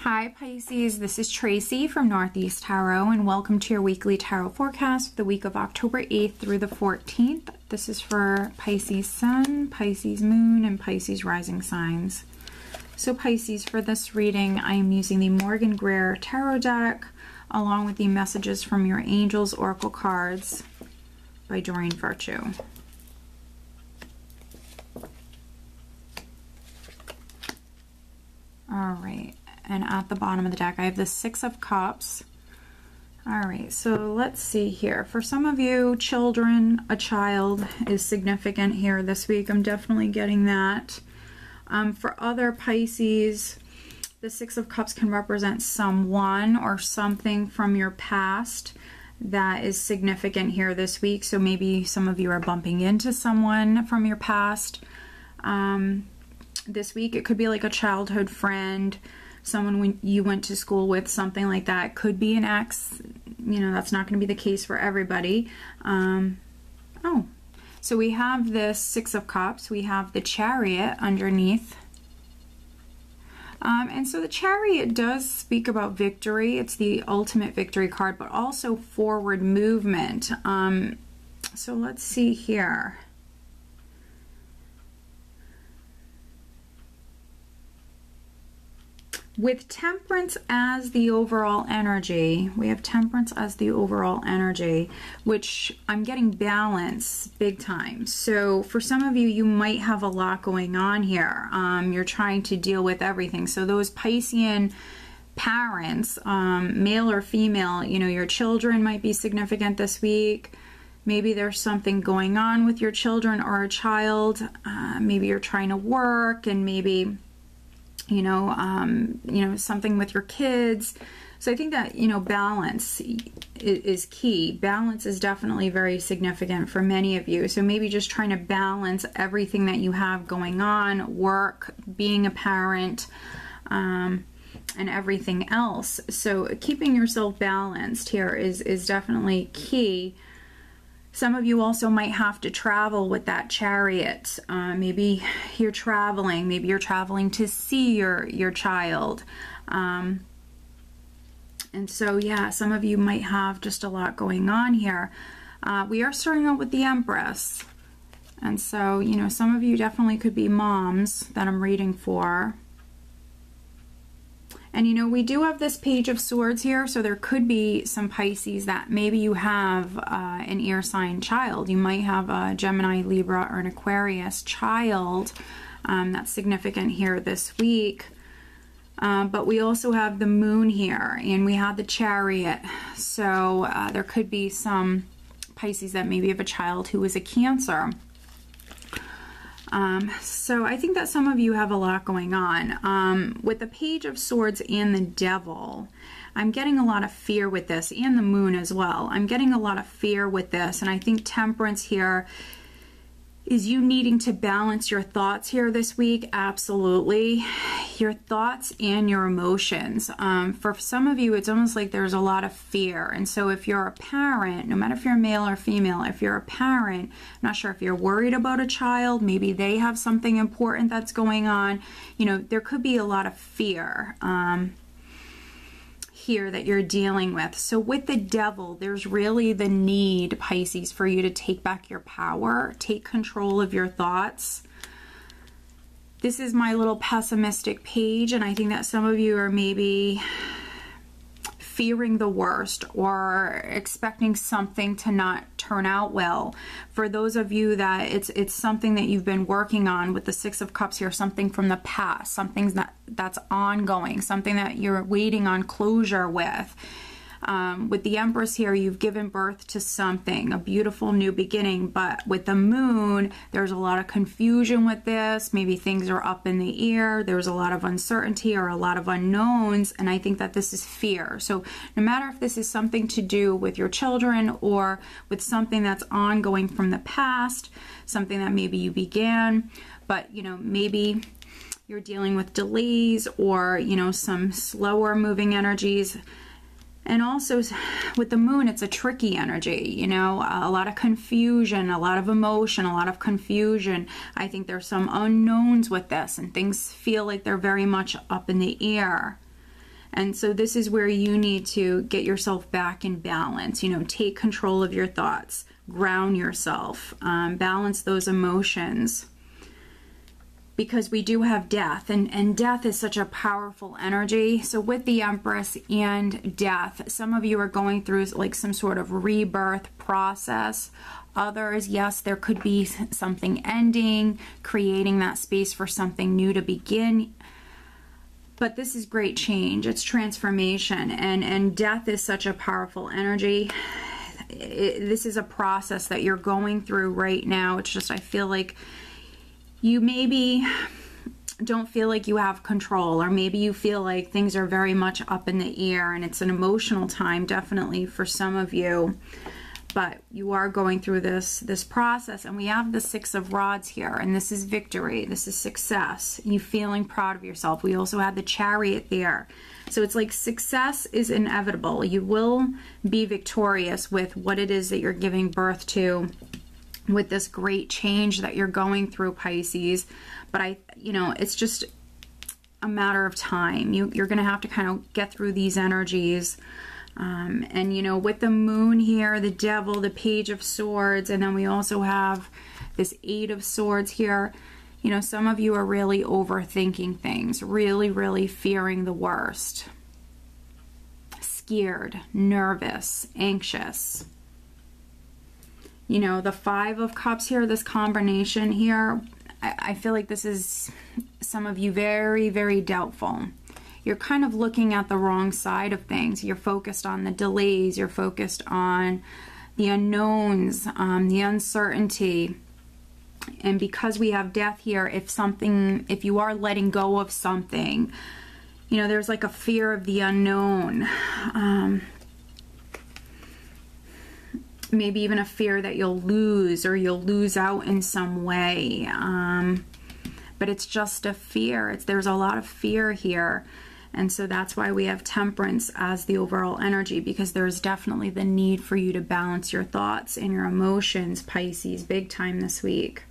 Hi Pisces, this is Tracy from Northeast Tarot and welcome to your weekly tarot forecast for the week of October 8th through the 14th. This is for Pisces Sun, Pisces Moon, and Pisces Rising signs. So Pisces, for this reading I am using the Morgan Greer Tarot deck along with the Messages from Your Angels Oracle cards by Doreen Virtue. Alright. And at the bottom of the deck, I have the Six of Cups. All right, so let's see here. For some of you, children, a child is significant here this week. I'm definitely getting that. For other Pisces, the Six of Cups can represent someone or something from your past that is significant here this week. So maybe some of you are bumping into someone from your past. This week, it could be like a childhood friend, someone when you went to school with, something like that. Could be an ex. You know, that's not going to be the case for everybody. So we have this Six of Cups. We have the Chariot underneath. And so the Chariot does speak about victory. It's the ultimate victory card, but also forward movement. So let's see here. With Temperance as the overall energy, we have Temperance as the overall energy, which I'm getting balance big time. So for some of you, you might have a lot going on here. You're trying to deal with everything. So those Piscean parents, male or female, you know, your children might be significant this week. Maybe there's something going on with your children or a child. Maybe you're trying to work and maybe something with your kids. So I think that, balance is key. Balance is definitely very significant for many of you. So maybe just trying to balance everything that you have going on, work, being a parent, and everything else. So keeping yourself balanced here is definitely key. Some of you also might have to travel with that Chariot. Maybe you're traveling. Maybe you're traveling to see your child. And so, yeah, some of you might have just a lot going on here. We are starting out with the Empress. And so, some of you definitely could be moms that I'm reading for. And we do have this Page of Swords here, so there could be some Pisces that maybe you have an air sign child. You might have a Gemini, Libra, or an Aquarius child that's significant here this week. But we also have the Moon here, and we have the Chariot. So there could be some Pisces that maybe have a child who is a Cancer. So I think that some of you have a lot going on. With the Page of Swords and the Devil, I'm getting a lot of fear with this, and the Moon as well. I'm getting a lot of fear with this, and I think Temperance here is you needing to balance your thoughts here this week. Absolutely. Your thoughts and your emotions. For some of you, it's almost like there's a lot of fear. And so if you're a parent, no matter if you're male or female, if you're a parent, I'm not sure if you're worried about a child, maybe they have something important that's going on. There could be a lot of fear here that you're dealing with. So with the Devil, there's really the need, Pisces, for you to take back your power, take control of your thoughts. This is my little pessimistic page, and I think that some of you are maybe fearing the worst or expecting something to not turn out well. For those of you that it's something that you've been working on with the Six of Cups here, something from the past, something that's ongoing, something that you're waiting on closure with. With the Empress here, you've given birth to something, a beautiful new beginning, but with the Moon, there's a lot of confusion with this. Maybe things are up in the air. There's a lot of uncertainty or a lot of unknowns, and I think that this is fear. So no matter if this is something to do with your children or with something that's ongoing from the past, something that maybe you began, but maybe you're dealing with delays or some slower moving energies. And also with the Moon, it's a tricky energy, a lot of confusion, a lot of emotion, a lot of confusion. I think there's some unknowns with this, and things feel like they're very much up in the air. And so this is where you need to get yourself back in balance, you know, take control of your thoughts, ground yourself, balance those emotions. Because we do have death, and death is such a powerful energy. So with the Empress and death, some of you are going through like some sort of rebirth process. Others, yes, there could be something ending, creating that space for something new to begin. But this is great change. It's transformation, and death is such a powerful energy. This is a process that you're going through right now. It's just, I feel like you maybe don't feel like you have control, or maybe you feel like things are very much up in the air, and it's an emotional time definitely for some of you. But you are going through this process, and we have the Six of Rods here, and this is victory, this is success, you feeling proud of yourself. We also have the Chariot there. So it's like success is inevitable. You will be victorious with what it is that you're giving birth to, with this great change that you're going through, Pisces. But you know, it's just a matter of time. You're going to have to kind of get through these energies. And you know, with the Moon here, the Devil, the Page of Swords, and then we also have this Eight of Swords here. You know, some of you are really overthinking things, really fearing the worst. Scared, nervous, anxious. You know, the Five of Cups here, this combination here, I feel like this is some of you very doubtful. You're kind of looking at the wrong side of things. You're focused on the delays. You're focused on the unknowns, the uncertainty. And because we have death here, if you are letting go of something, you know, there's like a fear of the unknown. Maybe even a fear that you'll lose, or you'll lose out in some way. But it's just a fear. There's a lot of fear here. And so that's why we have Temperance as the overall energy, because there's definitely the need for you to balance your thoughts and your emotions, Pisces, big time this week.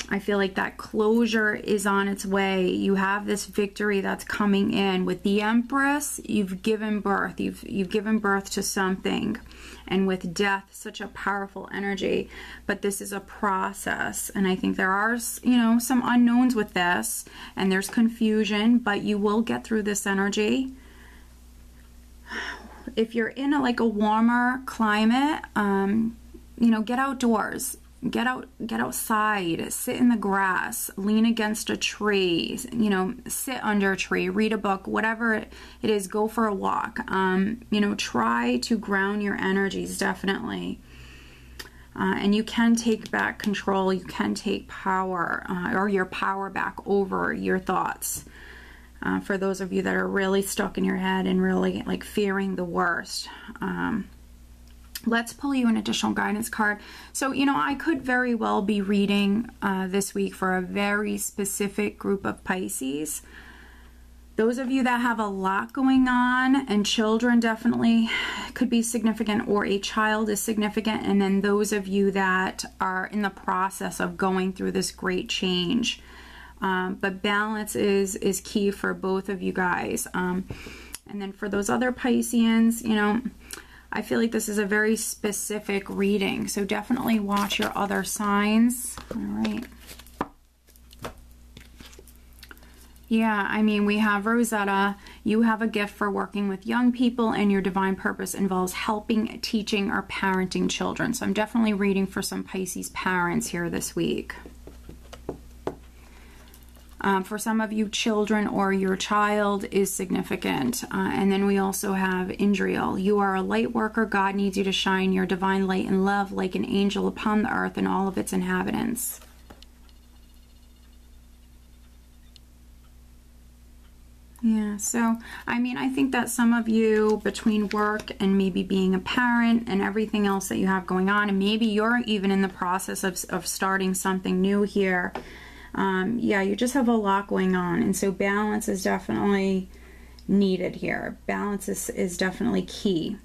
I feel like that closure is on its way. You have this victory that's coming in. With the Empress, you've given birth. You've given birth to something. And with death, such a powerful energy. But this is a process. And I think there are, you know, some unknowns with this. And there's confusion. But you will get through this energy. If you're in like a warmer climate, you know, get outdoors. Get outside, sit in the grass, lean against a tree, you know, sit under a tree, read a book, whatever it is, go for a walk. You know, try to ground your energies, definitely. And you can take back control, you can take power, or your power back over your thoughts. For those of you that are really stuck in your head and really like fearing the worst. Let's pull you an additional guidance card. So, you know, I could very well be reading this week for a very specific group of Pisces. Those of you that have a lot going on, and children definitely could be significant, or a child is significant. And then those of you that are in the process of going through this great change. But balance is key for both of you guys. And then for those other Pisceans, you know, I feel like this is a very specific reading, so definitely watch your other signs. All right. Yeah, I mean, we have Rosetta. You have a gift for working with young people, and your divine purpose involves helping, teaching, or parenting children. So I'm definitely reading for some Pisces parents here this week. For some of you, children or your child is significant. And then we also have Indriel. You are a light worker. God needs you to shine your divine light and love like an angel upon the earth and all of its inhabitants. Yeah, so, I mean, I think that some of you, between work and maybe being a parent and everything else that you have going on, and maybe you're even in the process of starting something new here, yeah, you just have a lot going on, and so balance is definitely needed here. Balance is definitely key.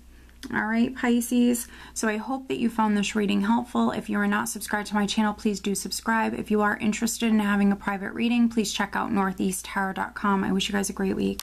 All right, Pisces, so I hope that you found this reading helpful. If you are not subscribed to my channel, please do subscribe. If you are interested in having a private reading, please check out northeasttarot.com. I wish you guys a great week.